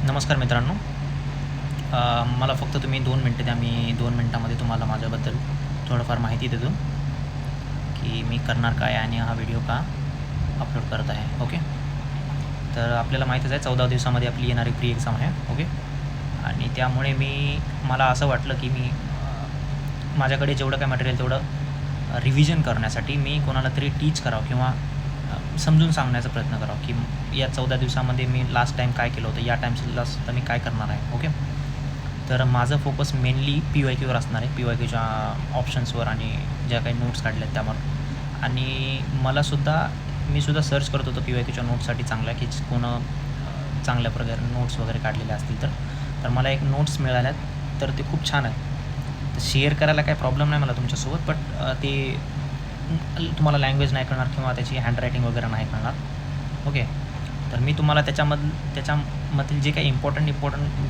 नमस्कार मित्रांनो. मला फक्त तुम्ही 2 मिनटं द्या. मी 2 मिनटामध्ये तुम्हाला माझ्याबद्दल थोडंफार माहिती देतो, की मी करणार काय आणि हा व्हिडिओ का अपलोड करत आहे. ओके. तर आपल्याला माहीतच आहे 14 दिवसामध्ये आपली येणारी प्री एक्झाम आहे. ओके. आणि त्यामुळे मला असं वाटलं, की माझ्याकडे जेवढं काय मटेरियल तेवढं रिव्हिजन करण्यासाठी मी कोणाला तरी टीच करावं किंवा समजून सांगण्याचा प्रयत्न करावा, की या 14 दिवसामध्ये मी लास्ट टाईम काय केलं होतं, या टाईमला सुद्धा मी काय करणार आहे. ओके. तर माझं फोकस मेनली PYQवर असणार आहे, PYQच्या ऑप्शन्सवर आणि ज्या काही नोट्स काढल्या आहेत त्यावर. आणि मी सुद्धा सर्च करत होतो PYQच्या नोट्ससाठी चांगल्या, की चांगल्या प्रकारे नोट्स वगैरे काढलेले असतील तर मला एक नोट्स मिळाल्यात, तर ते खूप छान आहेत. तर शेअर करायला काही प्रॉब्लेम नाही मला तुमच्यासोबत, बट ते तुम्हाला लँग्वेज नाही कळणार किंवा त्याची हँडरायटिंग वगैरे नाही कळणार. ओके. तर मी तुम्हाला त्याच्यामधील जे काही इम्पॉर्टंट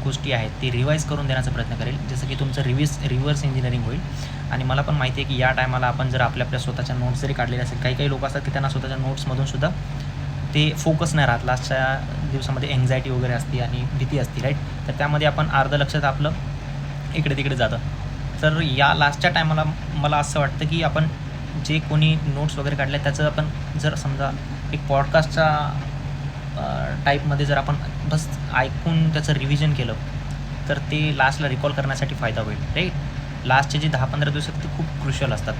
गोष्टी आहेत ते रिवाईज करून देण्याचा प्रयत्न करेल, जसं की तुमचं रिव्हर्स इंजिनिअरिंग होईल. आणि मला पण माहिती आहे की या टायमाला आपण जर आपल्या स्वतःच्या नोट्स जरी काढलेल्या असेल, काही लोक असतात की त्यांना स्वतःच्या नोट्समधून सुद्धा ते फोकस नाही राहत. लास्टच्या दिवसामध्ये एन्झायटी वगैरे असते आणि भीती असते, राईट. तर त्यामध्ये आपण अर्ध लक्षात आपलं इकडे तिकडे जातं. तर या लास्टच्या टायमाला मला असं वाटतं की आपण जे कोणी नोट्स वगैरे काढले त्याचं आपण जर समजा एक पॉडकास्टच्या टाईपमध्ये जर आपण बस ऐकून त्याचं रिव्हिजन केलं तर ते लास्टला रिकॉल करण्यासाठी फायदा होईल, राईट. लास्टचे जे 10-15 दिवस आहेत ते खूप क्रुशियल असतात.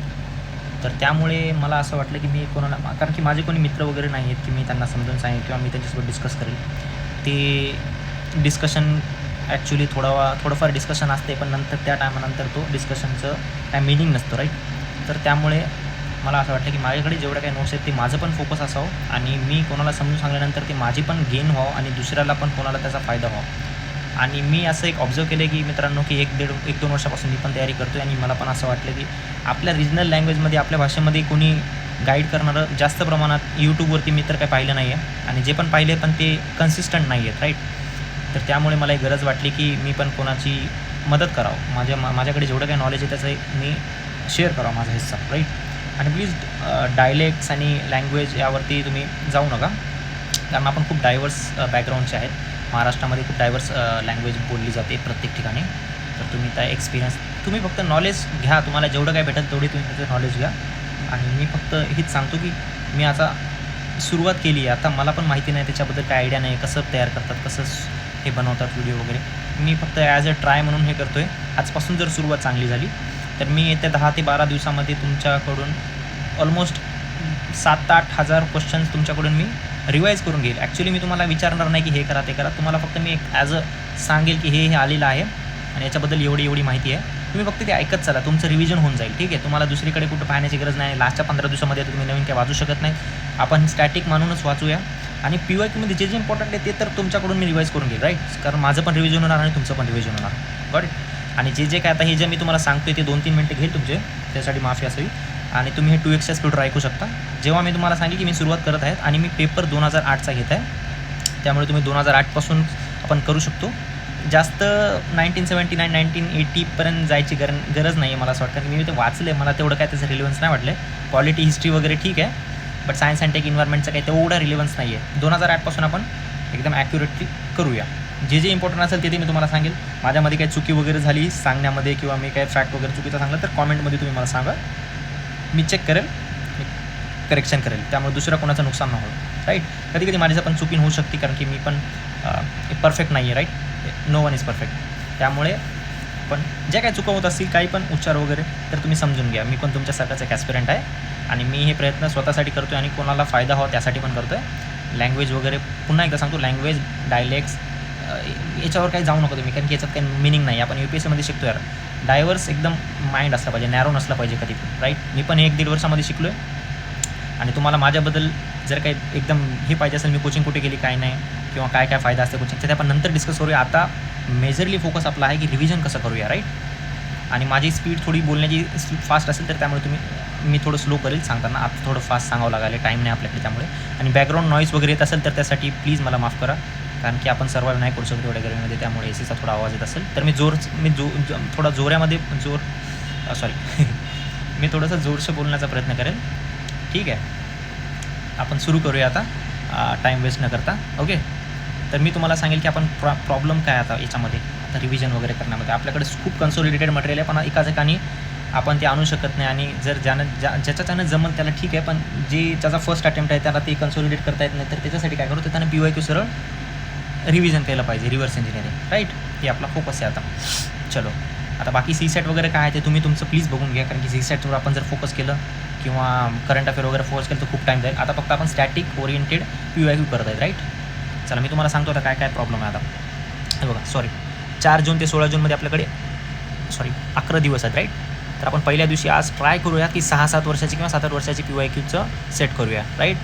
तर त्यामुळे मला असं वाटलं की मी कारण की माझे कोणी मित्र वगैरे नाही आहेत की मी त्यांना समजून सांगेन किंवा मी त्यांच्यासोबत डिस्कस करेल. ते डिस्कशन ॲक्च्युली थोडंफार डिस्कशन असते, पण नंतर त्या टायमानंतर तो डिस्कशनचं काय मिनिंग नसतं, राईट. तर त्यामुळे मला असं वाटतं की माझ्याकडे जेवढं काही नोट्स आहेत ते माझं पण फोकस असावं आणि मी कोणाला समजून सांगल्यानंतर ते माझी पण गेन व्हावं आणि दुसऱ्याला पण कोणाला त्याचा फायदा व्हावा. आणि मी असं एक ऑब्झर्व केलं की मित्रांनो, की 1-2 वर्षापासून मी पण तयारी करतो आहे आणि मला पण असं वाटलं की आपल्या रिजनल लँग्वेजमध्ये, आपल्या भाषेमध्ये कोणी गाईड करणारं जास्त प्रमाणात यूट्यूबवरती मी तर काही पाहिलं नाही आहे. आणि जे पण पाहिले पण ते कन्सिस्टंट नाही आहेत, राईट. तर त्यामुळे मला एक गरज वाटली की मी पण कोणाची मदत करावं. माझ्याकडे जेवढं काही नॉलेज आहे त्याचं मी शेअर करावं माझा हिस्सा, राईट. आणि प्लीज डायलेक्ट्स आणि लँग्वेज यावरती तुम्ही जाऊ नका, कारण आपण खूप डायव्हर्स बॅकग्राऊंडचे आहेत. महाराष्ट्रामध्ये खूप डायव्हर्स लँग्वेज बोलली जाते प्रत्येक ठिकाणी. तर तुम्ही तुम्ही फक्त नॉलेज घ्या. तुम्हाला जेवढं काय भेटेल तेवढी तुम्ही त्याचं नॉलेज घ्या. आणि मी फक्त हेच सांगतो की मी आता सुरुवात केली आहे. आता मला पण माहिती नाही, त्याच्याबद्दल काय आयडिया नाही, कसं तयार करतात, कसं हे बनवतात व्हिडिओ वगैरे. मी फक्त ॲज अ ट्राय म्हणून हे करतो आहे. आजपासून जर सुरुवात चांगली झाली तर मी येत्या 10 ते 12 दिवसामध्ये तुमच्याकडून ऑलमोस्ट 7-8 हजार क्वेश्चन्स तुमच्याकडून मी रिवाईज करून घेईल. ॲक्च्युली मी तुम्हाला विचारणार नाही की हे करा ते करा. तुम्हाला फक्त मी एक ॲज अ सांगेल की हे आलेलं आहे आणि याच्याबद्दल एवढी माहिती आहे. तुम्ही फक्त ते ऐकत चला, तुमचं रिव्हिजन होऊन जाईल, ठीक आहे. तुम्हाला दुसरीकडे कुठं पाहण्याची गरज नाही. लास्टच्या 15 दिवसामध्ये तुम्ही नवीन काही वाचू शकत नाही. आपण स्टॅटिक मानूनच वाचूया. आणि PYQमध्ये जे इम्पॉर्टंट आहे ते तर तुमच्याकडून मी रिवाईज करून घेईल, राईट. कारण माझं पण रिव्हिजन होणार आणि तुमचं पण रिव्हिजन होणार, गॉट इट. आणि जे काय आता हे जे मी तुम्हाला सांगतो आहे ते 2-3 मिनटं घेईल तुमचे, त्यासाठी माफी असावी. आणि तुम्ही हे 2x स्पीडवर ऐकू शकता. जेव्हा मी तुम्हाला सांगेल की मी सुरुवात करत आहे आणि मी पेपर 2008चा घेत आहे, त्यामुळे तुम्ही 2008पासून आपण करू शकतो. जास्त 1979, 1980पर्यंत जायची गरज नाही आहे मला असं वाटतं. मी ते वाचलं आहे, मला तेवढं काय त्याचं रिलेव्हन्स नाही वाटलं आहे. पॉलिटी, हिस्ट्री वगैरे ठीक आहे, बट सायन्स अँड टेक इन्व्हायरमेंटचं काही तेवढा रिलेव्हन्स नाही आहे. 2008पासून आपण एकदम ॲक्युरेटली करूया. जे इम्पॉर्टंट असेल ते मी तुम्हाला सांगेल. माझ्यामध्ये काही चुकी वगैरे झाली सांगण्यामध्ये किंवा मी काही फॅक्ट वगैरे चुकीचं सांगलं तर कॉमेंटमध्ये तुम्ही मला सांगा. मी चेक करेल, मी करेक्शन करेल. त्यामुळे दुसऱ्या कोणाचं नुकसान न होईल, राईट. कधी माझी पण चुकी होऊ शकते, कारण की मी पण परफेक्ट नाही आहे, right. No one is perfect. त्यामुळे पण ज्या काही चुका होत असतील, काही पण उच्चार वगैरे, तर तुम्ही समजून घ्या. मी पण तुमच्यासारखाच एक ॲस्पिरंट आहे आणि मी हे प्रयत्न स्वतःसाठी करतो आहे आणि कोणाला फायदा व्हावा त्यासाठी पण करतो आहे. लँग्वेज वगैरे पुन्हा एकदा सांगतो, लँग्वेज, डायलेक्ट्स याच्यावर काही जाऊ नका तुम्ही, कारण की याच्यात काही मिनिंग नाही. आपण UPSCमध्ये शिकतो यार. डायव्हर्स एकदम माइंड असला पाहिजे, नॅरो नसला पाहिजे कधी पण, राईट. मी पण 1-1.5 वर्षामध्ये शिकलो आहे. आणि तुम्हाला माझ्याबद्दल जर काही एकदम हे पाहिजे असेल, मी कोचिंग कुठे केली, काय नाही, किंवा काय फायदा असते कोचिंगचा, ते आपण नंतर डिस्कस करूया. आता मेजरली फोकस आपला आहे की रिव्हिजन कसं करूया, राईट. आणि माझी स्पीड थोडी बोलण्याची फास्ट असेल तर त्यामुळे मी थोडं स्लो करेल सांगताना. आता थोडं फास्ट सांगावं लागेल, टाईम नाही आपल्याकडे त्यामुळे. आणि बॅकग्राऊंड नॉईज वगैरे येत असेल तर त्यासाठी प्लीज मला माफ करा, कारण की आपण सर्वाइव्ह नाही करू शकतो एवढ्या गरमीमध्ये. त्यामुळे ACचा थोडा आवाज येत असेल तर मी थोडा जोरामध्ये मी थोडंसं जोरशे बोलण्याचा प्रयत्न करेल, ठीक आहे. आपण सुरू करूया आता, टाईम वेस्ट न करता. ओके. तर मी तुम्हाला सांगेल की आपण प्रॉब्लेम काय आता याच्यामध्ये आता रिव्हिजन वगैरे करण्यामध्ये आपल्याकडे खूप कन्सोलिडेटेड मटेरियल आहे, पण एका ठिकाणी आपण ते आणू शकत नाही. आणि जर ज्याच्यानं जमल त्याला ठीक आहे, पण जे त्याचा फर्स्ट अटेम्प्ट आहे त्याला ते कन्सोलिडेट करता येत नाही, तर त्याच्यासाठी काय करू, तर त्यानं PYQ सरळ रिव्हिजन केलं पाहिजे, रिव्हर्स इंजिनिअरिंग, राईट. हे आपला फोकस आहे आता. चलो, आता बाकी CSAT वगैरे काय आहे ते तुम्ही तुमचं प्लीज बघून घ्या, कारण की CSATवर आपण जर फोकस केलं किंवा करंट अफेअर वगैरे फोकस केलं तर खूप टाईम जाईल. आता फक्त आपण स्टॅटिक ओरिएंटेड PYQ करत आहेत, राईट. चला मी तुम्हाला सांगतो आता काय काय प्रॉब्लेम आहे आता. हे बघा, 4 जून ते 16 जूनमध्ये आपल्याकडे 11 दिवस आहेत, राईट. तर आपण पहिल्या दिवशी आज ट्राय करूया की 6-7 वर्षाची किंवा 7-8 वर्षाची PYQचं सेट करूया, राईट.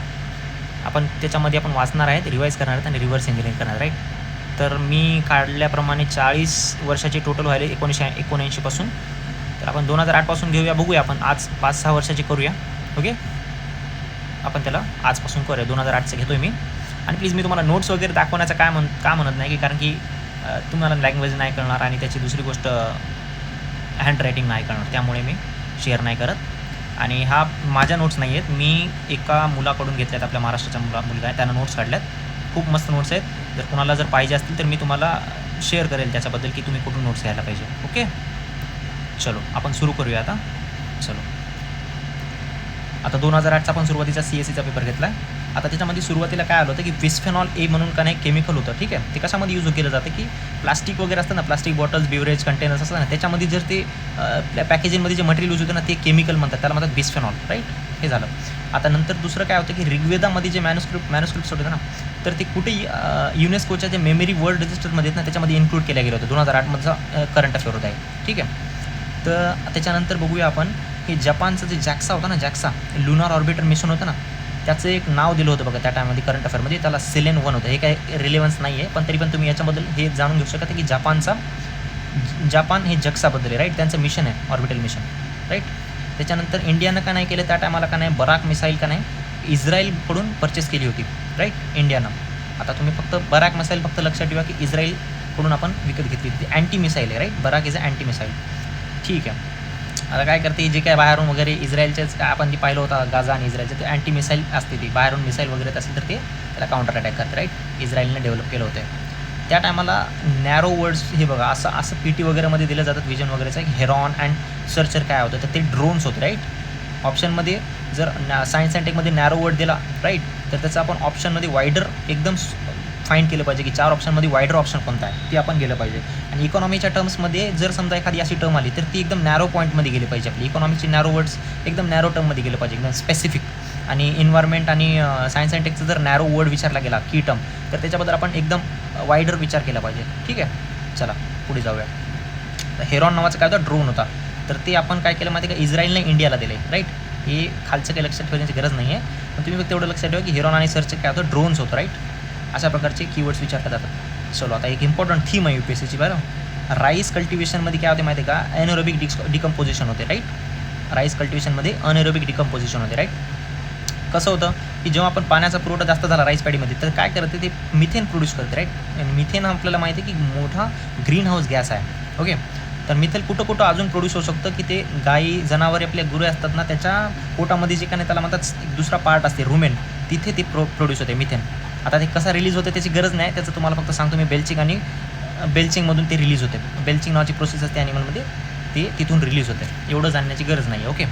आपण त्याच्यामध्ये आपण वाचणार आहेत, रिवाईज करणार आहेत आणि रिव्हर्स इंजिनिअरिंग करणार, राईट. तर मी काढल्याप्रमाणे 40 वर्षाचे टोटल व्हायला 1979 पासून. तर आपण 2008 पासून घेऊया, बघूया आपण आज 5-6 वर्षाची करूया. ओके, आपण त्याला आजपासून करूया. 2008चं घेतो मी. आणि प्लीज मी तुम्हाला नोट्स वगैरे दाखवण्याचं का म्हणत नाही, की कारण की तुम्हाला लँग्वेज नाही कळणार आणि त्याची दुसरी गोष्ट हँड रायटिंग नाही करणार, त्यामुळे मी शेअर नाही करत. आणि हा माझ्या नोट्स नाही आहेत, मी एका मुलाकडून घेतल्यात, आपल्या महाराष्ट्राचा मुलगा आहे, त्यानं नोट्स काढल्यात. खूप मस्त नोट्स आहेत. जर कोणाला जर पाहिजे असतील तर मी तुम्हाला शेअर करेल त्याच्याबद्दल की तुम्ही कुठून नोट्स घ्यायला पाहिजे. ओके, चलो आपण सुरू करूया आता. चलो, आता 2008चा आपण सुरुवातीचा CSEचा पेपर घेतला आहे. आता त्याच्यामध्ये सुरुवातीला काय आलं होतं की बिस्फेनॉल ए म्हणून का नाही केमिकल होतं, ठीक आहे. ते कशामध्ये यूज केलं जातं की प्लास्टिक वगैरे असतं ना, प्लास्टिक बॉटल्स, बिवरेज कंटेनर्स असतात ना, त्याच्यामध्ये जर ते आपल्या पॅकेजिंगमध्ये जे मटेरियल यूज होतं ना, ते केमिकल म्हणतात, त्याला म्हणतात बिस्फेनॉल, राईट. हे झालं. आता नंतर दुसरं काय होतं की ऋग्वेदामध्ये जे मॅन्युस्क्रिप्ट्स होते ना, तर ते कुठे युनेस्कोच्या जे मेमरी वर्ल्ड रजिस्टरमध्ये ना, त्याच्यामध्ये इन्क्लूड केल्या गेलं होतं. 2008मधचा करंट अफेअर होता आहे, ठीक आहे. तर त्याच्यानंतर बघूया आपण की जपानचं जे जॅक्सा होता ना, जॅक्सा लुनार ऑर्बिटर मिशन होतं ना, त्याचं एक नाव दिलं होतं बघा त्या टायमध्ये करंट अफेअरमध्ये, त्याला सेलेन 1 होतं. हे काय रिलेव्हन्स नाही आहे, पण तरी पण तुम्ही याच्याबद्दल हे जाणून घेऊ शकता की जापान हे जक्साबद्दल आहे, राईट. त्यांचं मिशन आहे, ऑर्बिटल मिशन, राईट. त्याच्यानंतर इंडियानं का नाही केलं त्या टायमाला, का नाही बराक मिसाईल का नाही इस्रायलकडून परचेस केली होती, राईट, इंडियानं. आता तुम्ही फक्त बराक मिसाईल फक्त लक्षात ठेवा की इस्रायलकडून आपण विकत घेतली होती. अँटी मिसाईल आहे, right. Barak is a anti missile, ठीक आहे. आता काय करते, जे काय बाहेरून वगैरे इस्रायलचेच काय आपण ती पाहिलं होतं गाझा आणि इस्रायलचं, ते अँटी मिसाईल असते, ती बाहेरून मिसाईल वगैरे असेल तर ते त्याला काउंटर अटॅक करते, राईट. इस्रायलने डेव्हलप केलं होतं. त्या टायमाला नॅरो वर्ड्स हे बघा असं PT वगैरेमध्ये दिलं जातं विजन वगैरेचं, एक हेरॉन अँड सर्चर काय होतं, तर ते ड्रोन्स होते, राईट. ऑप्शनमध्ये जर सायन्स अँड टेकमध्ये नॅरो वर्ड दिला, राईट, तर त्याचं आपण ऑप्शनमध्ये वायडर एकदम फाईंड केलं पाहिजे की 4 ऑप्शनमध्ये वायडर ऑप्शन कोणता आहे ते आपण गेलं पाहिजे. आणि इकॉनॉमीच्या टर्म्समध्ये जर समजा एखादी अशी टर्म आली तर ती एकदम नॅरो पॉईंटमध्ये गेली पाहिजे. आपली इकॉनॉमीची नॅरो वर्ड्स एकदम नॅरो टर्ममध्ये गेलं पाहिजे, एकदम स्पेसिफिक. आणि इन्व्हायरमेंट आणि सायन्स अँड टेकचं जर नॅरो वर्ड विचारला गेला की टर्म, तर त्याच्याबद्दल आपण एकदम वायडर विचार केला पाहिजे, ठीक आहे. चला पुढे जाऊया. तर हेरॉन नावाचा काय होता, ड्रोन होता. तर ते आपण काय केलं माहिती आहे का, इस्रायलने इंडियाला दिले, राईट. हे खालचं काही लक्षात ठेवण्याची गरज नाही आहे, पण तुम्ही फक्त एवढं लक्षात ठेवा की हेरॉन आणि सर्च काय होतं, ड्रोन्स होतं, राईट. अशा प्रकारचे कीवर्ड्स विचारले जातात. चलो, आता एक इम्पॉर्टंट थीम आहे UPSCची, बरं. राईस कल्टिवेशनमध्ये काय होते माहिती आहे का, एनएरोबिक डिकम्पोजिशन होते, राईट. राईस कल्टिवेशनमध्ये अनएरोबिक डिकम्पोजिशन होते, राईट. कसं होतं की जेव्हा आपण पाण्याचा पुरवठा जास्त झाला राईस पॅडीमध्ये, तर काय करते, ते मिथेन प्रोड्यूस करते, राईट. आणि मिथेन आपल्याला माहिती आहे की मोठा ग्रीन हाऊस गॅस आहे, ओके. तर मिथेन कुठं अजून प्रोड्यूस होऊ शकतं की ते गाई जनावरे आपल्या गुरे असतात ना, त्याच्या पोटामध्ये जे काय नाही त्याला म्हणतात दुसरा पार्ट असते रुमेन, तिथे ते प्रोड्यूस होते मिथेन. आता ते कसं रिलीज होते त्याची गरज नाही, त्याचं तुम्हाला फक्त सांगतो मी, बेल्चिंगमधून ते रिलीज होते. बेल्चिंग नावाची प्रोसेस असते ॲनिमलमध्ये, ते तिथून रिलीज होते. एवढं जाणण्याची गरज नाही, ओके.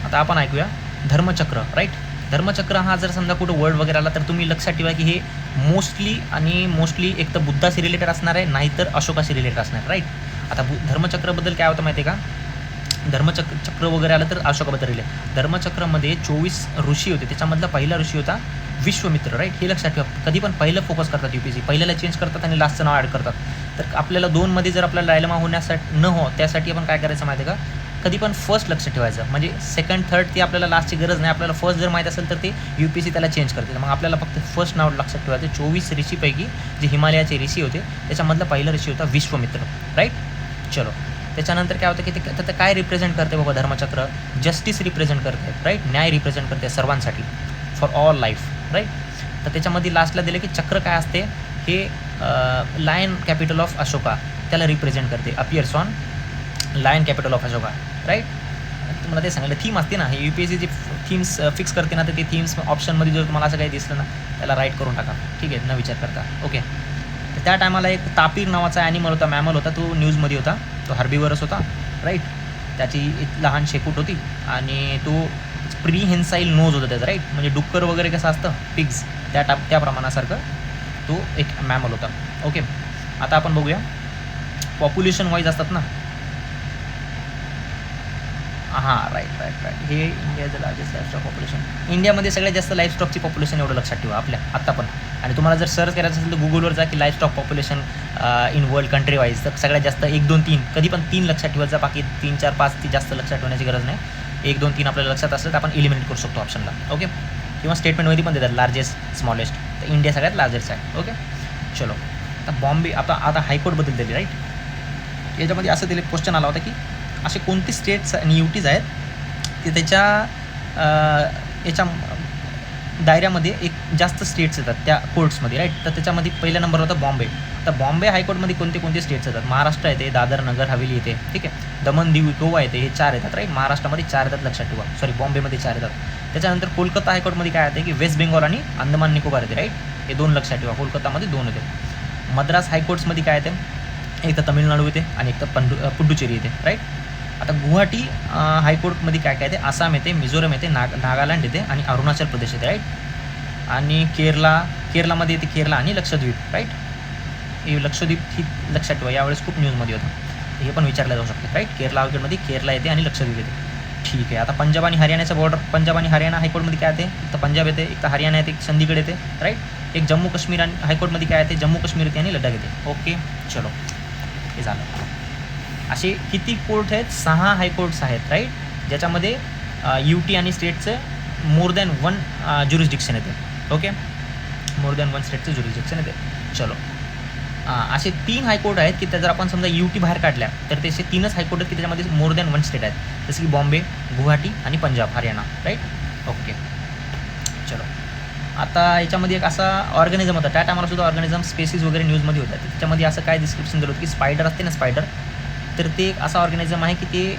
आता आपण ऐकूया धर्मचक्र, राईट. धर्मचक्र हा जर समजा कुठं वर्ड वगैरे आला तर तुम्ही लक्षात ठेवा की हे मोस्टली एक तर बुद्धाशी रिलेटेड असणार आहे, नाहीतर अशोकाशी रिलेटेड असणार आहे, राईट. आता धर्मचक्रबद्दल काय होतं माहिती आहे का, धर्मचक्र वगैरे आलं तर अशोकाबद्दल रिले. धर्मचक्रमध्ये 24 ऋषी होते, त्याच्यामधला पहिला ऋषी होता विश्वमित्र, राईट. हे लक्षात ठेवा, कधी पण पहिलं फोकस करतात UPSC, पहिल्याला चेंज करतात आणि लास्टचं नाव ॲड करतात. तर आपल्याला 2मध्ये जर आपल्याला डायलेमा होण्यासाठी त्यासाठी आपण काय करायचं माहिती आहे का, कधी पण फर्स्ट लक्ष ठेवायचं. म्हणजे सेकंड थर्ड ती आपल्याला लास्टची गरज नाही, आपल्याला फर्स्ट जर माहीत असेल तर ते UPSC त्याला चेंज करते. मग आपल्याला फक्त फर्स्ट नाव लक्षात ठेवायचं. 24 ऋषीपैकी जे हिमालयाचे ऋषी होते त्याच्यामधला पहिला ऋषी होता विश्वमित्र, राईट. चलो, त्याच्यानंतर काय होतं की ते काय रिप्रेझेंट करते बाबा, धर्मचक्र जस्टिस रिप्रेझेंट करते, राईट. न्याय रिप्रेझेंट करते सर्वांसाठी, फॉर ऑल लाईफ, राईट. तर त्याच्यामध्ये लास्टला दिलं की चक्र काय असते, हे लायन कॅपिटल ऑफ अशोका त्याला रिप्रेझेंट करते, appears on lion capital of Ashoka, right. तुम्हाला ते सांगितलं थीम असते ना, हे UPSC जे थीम्स फिक्स करते ना, तर ते थीम्स ऑप्शनमध्ये जर तुम्हाला असं काही दिसलं ना, त्याला राईट करून टाका, ठीक आहे, न विचार करता. ओके. तर त्या टायमाला एक तापीर नावाचा ॲनिमल होता, मॅमल होता, तो न्यूजमध्ये होता, तो हर्बीवरच होता, राईट. त्याची एक लहान शेपूट होती आणि तो प्रीहेन्साईल नोज होता त्याचा, राईट. म्हणजे डुक्कर वगैरे कसं असतं पिग्स, त्या प्रमाणासारखं तो एक मॅमल होता. ओके. आता आपण बघूया पॉप्युलेशन वाईज असतात ना. हां, राईट. हे इंडियाचं लार्जेस्ट लाईफस्टॉक पॉप्युलेशन. इंडियामध्ये सगळ्यात जास्त लाईफस्टॉकची पॉप्युलेशन एवढं लक्षात ठेवा आपल्या आत्ता पण. आणि तुम्हाला जर सर्च करायचं असेल तर गुगलवर जा की livestock population in world country wise, तर सगळ्यात जास्त 1, 2, 3 कधी पण 3 लक्षात ठेवायचा, बाकी 3, 4, 5 ती जास्त लक्षात ठेवण्याची गरज नाही. 1, 2, 3 आपल्याला लक्षात असलं तर आपण एलिमिनेट करू शकतो ऑप्शनला. ओके. किंवा स्टेटमेंटमध्ये पण देतात लार्जेस्ट स्मॉलेस्ट, तर इंडिया सगळ्यात लार्जेस्ट आहे. ओके. चलो, आता बॉम्बे आता हायकोर्टबद्दल दिली, राईट. याच्यामध्ये असं दिले क्वेश्चन आला होता की असे कोणते स्टेट्स आणि युटीज आहेत की त्याच्या याच्या दायऱ्यामध्ये एक जास्त स्टेट्स येतात त्या कोर्ट्समध्ये, राईट. तर त्याच्यामध्ये पहिला नंबर होता बॉम्बे. तर बॉम्बे हायकोर्टमध्ये कोणते स्टेट्स येतात? महाराष्ट्र येते, दादर नगर हवेली येते, ठीक आहे, दमन दीव गोवा येते, हे 4 येतात, राईट. महाराष्ट्रामध्ये 4 येतात, लक्षात ठेवा. सॉरी, बॉम्बेमध्ये 4 येतात. त्याच्यानंतर कोलकाता हायकोर्टमध्ये काय येते की वेस्ट बेंगॉल आणि अंदमान निकोबार येते, राईट. हे 2 लक्षात ठेवा. कोलकातामध्ये 2 येते. मद्रास हायकोर्ट्समध्ये काय येते? एक तर तमिळनाडू येते आणि एक तर पुडुचेरी येते, राईट. आता गुवाहाटी हायकोर्टमध्ये काय येते? आसाम येते, मिझोरम येते, नागालँड येते आणि अरुणाचल प्रदेश येते, राईट. आणि केरलामध्ये येते केरला आणि लक्षद्वीप, राईट. हे लक्षद्वीप ही लक्षात ठेवा, यावेळेस खूप न्यूजमध्ये होतं, हे पण विचारलं जाऊ शकतं, राईट. केरला हायकोर्टमध्ये केरला येते आणि लक्षद्वीप येते, ठीक आहे. आता पंजाब आणि हरियाणाचं बॉर्डर, पंजाब आणि हरियाणा हायकोर्टमध्ये काय येते? एक तर पंजाब येते, एक तर हरियाणा येते, एक चंदीगड येते, राईट. एक जम्मू काश्मीर आणि हायकोर्टमध्ये काय येते? जम्मू काश्मीर येते आणि लडाख येते. ओके, चलो, हे झालं. असे किती कोर्ट आहेत? 6 हायकोर्ट्स आहेत, राईट, ज्याच्यामध्ये UT आणि स्टेटचं मोर दॅन 1 ज्युरिस्डिक्शन येते. ओके, मोर दॅन 1 स्टेटचं ज्युरिस्डिक्शन येते. चलो, असे 3 हायकोर्ट आहेत की जर आपण समजा UT बाहेर काढल्या तर त्याचे 3च हायकोर्ट आहेत की त्याच्यामध्ये मोर दॅन 1 स्टेट आहेत, जसं की बॉम्बे, गुवाहाटी आणि पंजाब हरियाणा, राईट. ओके, चलो. आता याच्यामध्ये एक असा ऑर्गॅनिझम होता, त्या टायमाला सुद्धा ऑर्गॅनिझम स्पेसिस वगैरे न्यूजमध्ये होता. त्याच्यामध्ये असं काय डिस्क्रिप्शन दिलं होतं की स्पायडर असते ना, स्पायडर, तर ते एक असा ऑर्गॅनिझम आहे की ते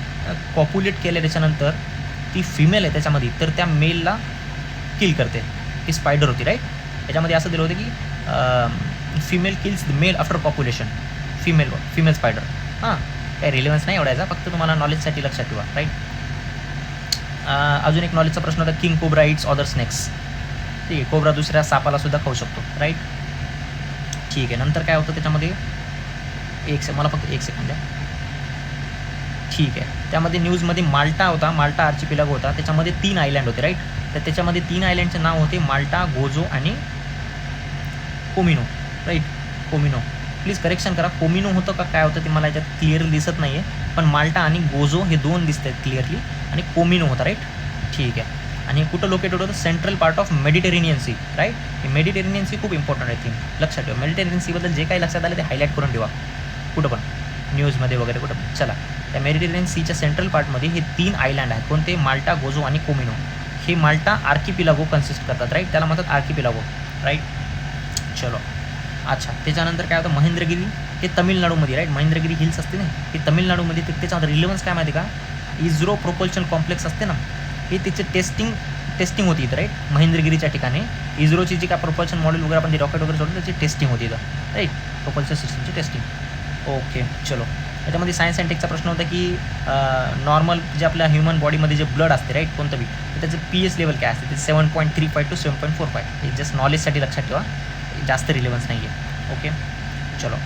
कॉप्युलेट केलं त्याच्यानंतर ती फिमेल आहे त्याच्यामध्ये, तर त्या मेलला किल करते. ती स्पायडर होती, राईट. याच्यामध्ये असं दिलं होतं की female kills the male after population, female spider. हां, काही रिलेव्हन्स नाही एवढायचा, फक्त तुम्हाला नॉलेजसाठी लक्षात ठेवा, राईट. अजून एक नॉलेजचा प्रश्न होता, king cobra eats other snakes, ठीक आहे. कोब्रा दुसऱ्या सापाला सुद्धा खाऊ शकतो, राईट. ठीक आहे. नंतर काय होतं त्याच्यामध्ये? मला फक्त 1 सेकंड द्या, ठीक आहे. त्यामध्ये न्यूजमध्ये माल्टा होता, माल्टा आर्चिपेलागो होता, त्याच्यामध्ये 3 आयलँड होते, राईट. तर त्याच्यामध्ये 3 आयलँडचे नाव होते माल्टा, गोजो आणि कोमिनो, राईट. कोमिनो, प्लीज करेक्शन करा, कोमिनो होतं का काय होतं ते मला याच्यात क्लिअरली दिसत नाही आहे, पण माल्टा आणि गोजो हे 2 दिसत आहेत क्लिअरली, आणि कोमिनो होता, राईट. ठीक आहे. आणि कुठं लोकेटेड होतं? Central part of Mediterranean sea, right. हे मेडिटेरेनियन सी खूप इम्पॉर्टंट आहे थीम, लक्षात ठेवा. मेडिटेरेनियन सीबद्दल जे काही लक्षात आलं ते हायलाईट करून ठेवा, कुठं पण न्यूजमध्ये वगैरे कुठं पण. चला, त्या मेडिटेरेनियन सीच्या सेंट्रल पार्टमध्ये हे 3 आयलँड आहेत, कोणते? माल्टा, गोजो आणि कोमिनो. हे माल्टा आर्किपिलागो कन्सिस्ट करतात, राईट. त्याला म्हणतात आर्किपिलागो, राईट. चलो, अच्छा. त्याच्यानंतर काय होतं? महेंद्रगिरी, हे तमिळनाडूमध्ये, राईट. महेंद्रगिरी हिल्स असते ना, हे तमिळनाडूमध्ये. त्याच्यामध्ये रिलेव्हन्स काय माहिती का? इस्रो प्रोपल्शन कॉम्प्लेक्स असते ना, हे त्याचे टेस्टिंग होती इथं, राईट. महेंद्रगिरीच्या ठिकाणी इस्रोची जी काय प्रोपल्शन मॉडेल वगैरे आपण जे रॉकेट वगैरे सोडलं त्याची टेस्टिंग होती इथं, राईट. प्रोपल्शन सिस्टमची टेस्टिंग. ओके, चलो. याच्यामध्ये सायन्स अँड टेकचा प्रश्न होता की नॉर्मल जे आपल्या ह्युमन बॉडीमध्ये जे ब्लड असते, राईट, कोणतं बी, तर त्याचं pH लेवल काय असते? ते 7.35 to 7.45. हे जस्ट नॉलेजसाठी लक्षात ठेवा, जास्त रिलेव्हन्स नाही आहे. ओके, चलो.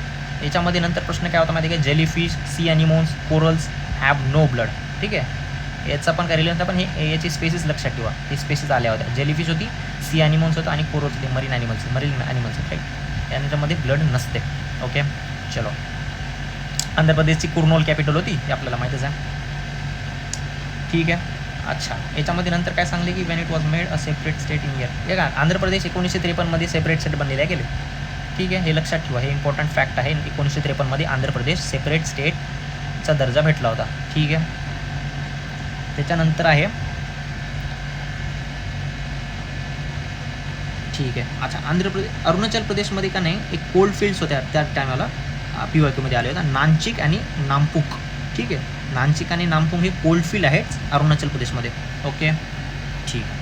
याच्यामध्ये नंतर प्रश्न काय होता माहिती आहे का? Jellyfish, sea anemones, corals have no blood, ठीक आहे. याचा पण काय रिलेव्हन्स, पण हे याची स्पेसिस लक्षात ठेवा, ही स्पेसिस आल्या होत्या. जेलीफिश होती, सी ॲनिमोन्स होतं आणि कोरल्स होते, मरीन ॲनिमल्स, राईट. याच्यामध्ये ब्लड नसते. ओके, चलो. आंध्र प्रदेशची कुर्नूल कॅपिटल होती, हे आपल्याला माहीतच आहे, ठीक आहे. अच्छा, याच्यामध्ये नंतर काय सांगले की Wien it was made a separate state in year. हे का आंध्र प्रदेश 1953 सेपरेट स्टेट बनलेला आहे, गेले, ठीक आहे. हे लक्षात ठेवा, हे इम्पॉर्टंट फॅक्ट आहे. 1953 आंध्र प्रदेश सेपरेट स्टेटचा दर्जा भेटला होता, ठीक आहे. त्याच्यानंतर आहे, ठीक आहे. अच्छा, अरुणाचल प्रदेशमध्ये का नाही एक कोल्ड फील्ड्स होत्या त्या टायमाला, PYQमध्ये आले होत्या, नानचिक आणि नामपूक, ठीक आहे. नानचिक आणि नामपुंग हे कोल्डफील्ड आहेत अरुणाचल प्रदेशमध्ये. ओके, ठीक आहे.